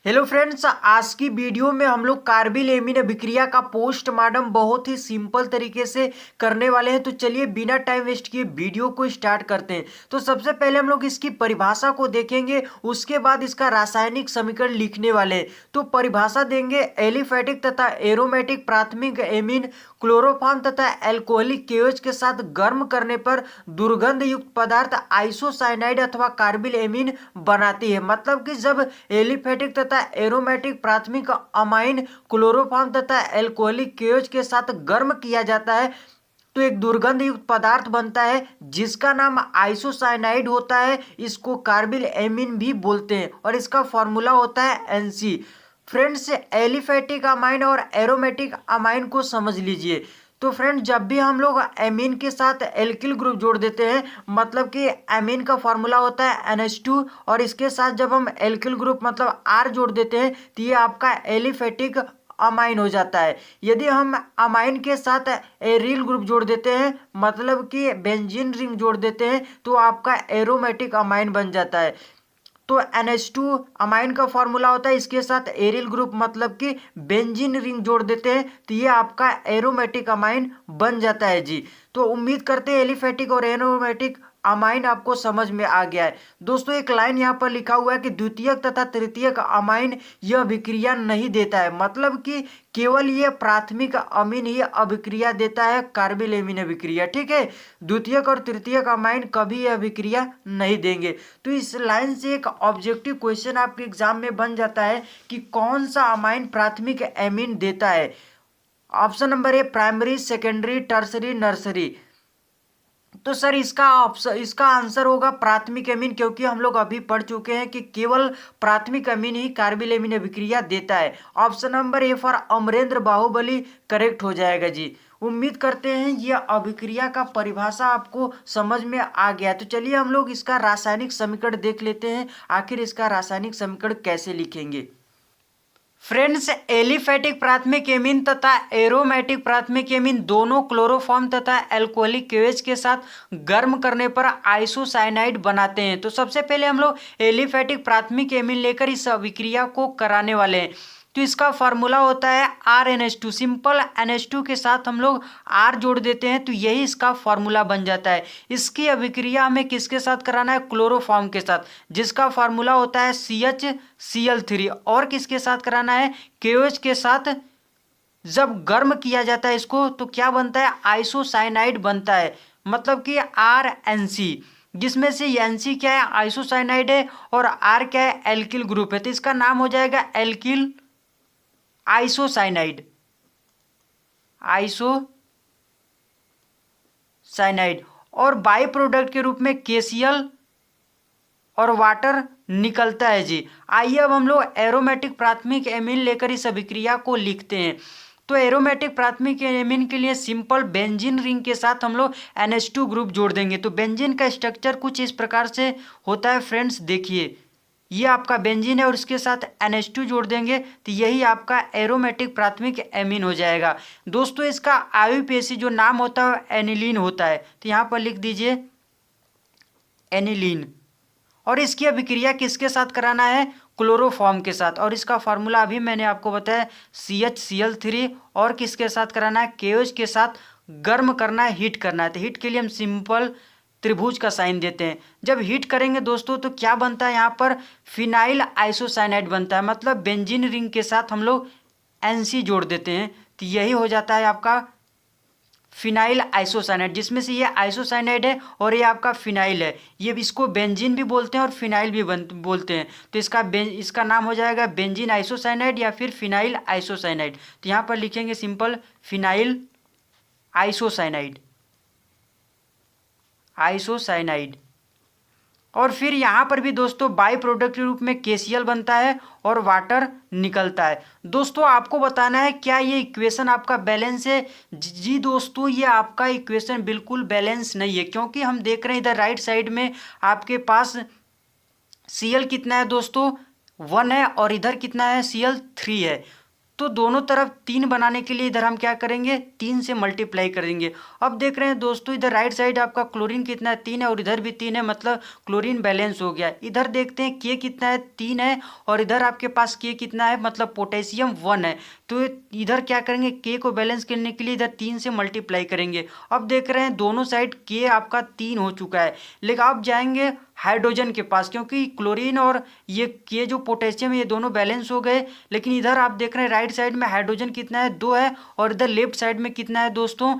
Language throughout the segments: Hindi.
हेलो फ्रेंड्स, आज की वीडियो में हम लोग कार्बिल एमीन अभिक्रिया का पोस्टमार्टम बहुत ही सिंपल तरीके से करने वाले हैं। तो चलिए बिना टाइम वेस्ट किए वीडियो को स्टार्ट करते हैं। तो सबसे पहले हम लोग इसकी परिभाषा को देखेंगे, उसके बाद इसका रासायनिक समीकरण लिखने वाले हैं। तो परिभाषा देंगे, एलिफैटिक तथा एरोमेटिक प्राथमिक एमीन क्लोरोफॉर्म तथा एल्कोहलिक केओएच के साथ गर्म करने पर दुर्गंध युक्त पदार्थ आइसोसाइनाइड अथवा कार्बिल एमीन बनाती है। मतलब कि जब एलिफैटिक तथा एरोमेटिक प्राथमिक अमाइन क्लोरोफॉर्म तथा एल्कोहलिक केओएच के साथ गर्म किया जाता है तो एक दुर्गंध युक्त पदार्थ बनता है जिसका नाम आइसोसाइनाइड होता है। इसको कार्बिल एमीन भी बोलते हैं और इसका फॉर्मूला होता है NC। फ्रेंड्स, एलिफैटिक अमाइन और एरोमेटिक अमाइन को समझ लीजिए। तो फ्रेंड, जब भी हम लोग एमीन के साथ एल्किल ग्रुप जोड़ देते हैं, मतलब कि एमीन का फॉर्मूला होता है NH2 और इसके साथ जब हम एल्किल ग्रुप मतलब R जोड़ देते हैं तो ये आपका एलिफैटिक अमाइन हो जाता है। यदि हम अमाइन के साथ एरिल ग्रुप जोड़ देते हैं, मतलब कि बेंजीन रिंग जोड़ देते हैं, तो आपका एरोमेटिक अमाइन बन जाता है। तो NH2 अमाइन का फॉर्मूला होता है, इसके साथ एरिल ग्रुप मतलब कि बेंजीन रिंग जोड़ देते हैं तो ये आपका एरोमेटिक अमाइन बन जाता है जी। तो उम्मीद करते हैं एलिफैटिक और एरोमेटिक अमाइन आपको समझ में आ गया है। दोस्तों, एक लाइन यहाँ पर लिखा हुआ है कि द्वितीयक तथा तृतीयक अमाइन यह अभिक्रिया नहीं देता है। मतलब कि केवल ये प्राथमिक अमीन ही अभिक्रिया देता है, कार्बिल एमीन अभिक्रिया। ठीक है, द्वितीयक और तृतीयक अमाइन कभी यह अभिक्रिया नहीं देंगे। तो इस लाइन से एक ऑब्जेक्टिव क्वेश्चन आपके एग्जाम में बन जाता है कि कौन सा अमाइन प्राथमिक एमीन देता है। ऑप्शन नंबर ए प्राइमरी, सेकेंडरी, टर्सरी, नर्सरी। तो सर इसका आंसर होगा प्राथमिक एमीन, क्योंकि हम लोग अभी पढ़ चुके हैं कि केवल प्राथमिक एमीन ही कार्बिल एमीन अभिक्रिया देता है। Option number A for Amarendra Baahubali correct हो जाएगा जी। उम्मीद करते हैं यह अभिक्रिया का परिभाषा आपको समझ में आ गया। तो चलिए हम लोग इसका रासायनिक समीकरण देख लेते हैं, आखिर इसका रासायनिक समीकरण कैसे लिखेंगे। फ्रेंड्स, एलिफैटिक प्राथमिक एमीन तथा एरोमेटिक प्राथमिक एमीन दोनों क्लोरोफॉर्म तथा एल्कोहलिक केओएच के साथ गर्म करने पर आइसोसाइनाइड बनाते हैं। तो सबसे पहले हम लोग एलिफैटिक प्राथमिक एमीन लेकर इस अभिक्रिया को कराने वाले हैं। तो इसका फार्मूला होता है RNH2। सिंपल NH2 के साथ हम लोग R जोड़ देते हैं तो यही इसका फार्मूला बन जाता है। इसकी अभिक्रिया हमें किसके साथ कराना है? क्लोरोफॉर्म के साथ, जिसका फार्मूला होता है CHCl3। और किसके साथ कराना है? KOH के साथ। जब गर्म किया जाता है इसको तो क्या बनता है? आइसोसाइनाइड बनता है, मतलब कि RNC, जिसमें से NC क्या है? आइसोसाइनाइड है और R क्या है? एल्किल ग्रुप है। तो इसका नाम हो जाएगा एल्किल आइसोसाइनाइड। आइसोसाइनाइड और बाई प्रोडक्ट के रूप में KCl और वाटर निकलता है जी। आइए अब हम लोग एरोमेटिक प्राथमिक एमीन लेकर इस अभिक्रिया को लिखते हैं। तो एरोमेटिक प्राथमिक एमीन के लिए सिंपल बेंजीन रिंग के साथ हम लोग NH2 ग्रुप जोड़ देंगे। तो बेंजीन का स्ट्रक्चर कुछ इस प्रकार से होता है फ्रेंड्स, देखिए ये आपका बेंजीन है और इसके साथ NH2 जोड़ देंगे तो यही आपका एरोमेटिक प्राथमिक एमीन हो जाएगा। दोस्तों, इसका IUPAC जो नाम होता है एनिलीन होता है। तो यहाँ पर लिख दीजिए एनिलीन। और इसकी अभिक्रिया किसके साथ कराना है? क्लोरोफॉर्म के साथ। और इसका फार्मूला अभी मैंने आपको बताया CHCl3। और किसके साथ कराना है? KOH के साथ गर्म करना है, हीट करना है। तो हीट के लिए हम सिंपल त्रिभुज का साइन देते हैं। जब हीट करेंगे दोस्तों तो क्या बनता है? यहाँ पर फिनाइल आइसोसाइनाइड बनता है, मतलब बेंजीन रिंग के साथ हम लोग NC जोड़ देते हैं तो यही हो जाता है आपका फिनाइल आइसोसाइनाइड, जिसमें से ये आइसोसाइनाइड है और ये आपका फिनाइल है। ये इसको बेंजीन भी बोलते हैं और फिनाइल भी बोलते हैं। तो इसका नाम हो जाएगा बेंजीन आइसोसाइनाइड या फिर फिनाइल आइसोसाइनाइड। तो यहाँ पर लिखेंगे सिंपल फिनाइल आइसोसाइनाइड। और फिर यहाँ पर भी दोस्तों बाई प्रोडक्ट के रूप में KCl बनता है और वाटर निकलता है। दोस्तों, आपको बताना है क्या ये इक्वेशन आपका बैलेंस है? जी दोस्तों, ये आपका इक्वेशन बिल्कुल बैलेंस नहीं है, क्योंकि हम देख रहे हैं इधर राइट साइड में आपके पास Cl कितना है दोस्तों? 1 है और इधर कितना है? Cl3 है। तो दोनों तरफ 3 बनाने के लिए इधर हम क्या करेंगे, 3 से मल्टीप्लाई करेंगे। अब देख रहे हैं दोस्तों इधर राइट साइड आपका क्लोरीन कितना है, 3 है, और इधर भी 3 है, मतलब क्लोरीन बैलेंस हो गया। इधर देखते हैं के कितना है, 3 है, और इधर आपके पास के कितना है, मतलब पोटेशियम 1 है। तो इधर क्या करेंगे, के को बैलेंस करने के लिए इधर 3 से मल्टीप्लाई करेंगे। अब देख रहे हैं दोनों साइड के आपका 3 हो चुका है, लेकिन आप जाएंगे हाइड्रोजन के पास, क्योंकि क्लोरीन और ये जो पोटेशियम है ये दोनों बैलेंस हो गए। लेकिन इधर आप देख रहे हैं राइट साइड में हाइड्रोजन कितना है, 2 है, और इधर लेफ्ट साइड में कितना है दोस्तों,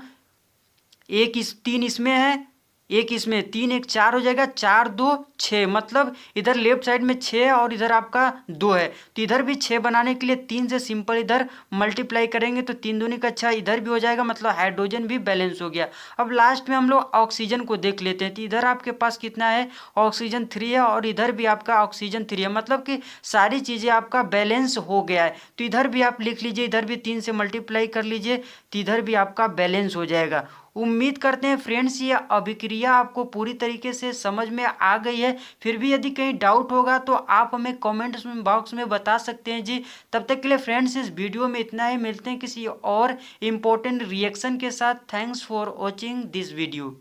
3 इसमें है, 1 इसमें, 3 1 4 हो जाएगा, 4 2 6, मतलब इधर लेफ्ट साइड में 6 है और इधर आपका 2 है। तो इधर भी 6 बनाने के लिए 3 से सिंपल इधर मल्टीप्लाई करेंगे तो 3 दूनी का 6 इधर भी हो जाएगा, मतलब हाइड्रोजन भी बैलेंस हो गया। अब लास्ट में हम लोग ऑक्सीजन को देख लेते हैं। तो इधर आपके पास कितना है, ऑक्सीजन 3 है, और इधर भी आपका ऑक्सीजन 3 है, मतलब कि सारी चीज़ें आपका बैलेंस हो गया है। तो इधर भी आप लिख लीजिए, इधर भी 3 से मल्टीप्लाई कर लीजिए, तो इधर भी आपका बैलेंस हो जाएगा। उम्मीद करते हैं फ्रेंड्स ये अभिक्रिया आपको पूरी तरीके से समझ में आ गई है। फिर भी यदि कहीं डाउट होगा तो आप हमें कमेंट्स में बॉक्स में बता सकते हैं जी। तब तक के लिए फ्रेंड्स इस वीडियो में इतना ही, मिलते हैं किसी और इम्पोर्टेंट रिएक्शन के साथ। Thanks for watching this video.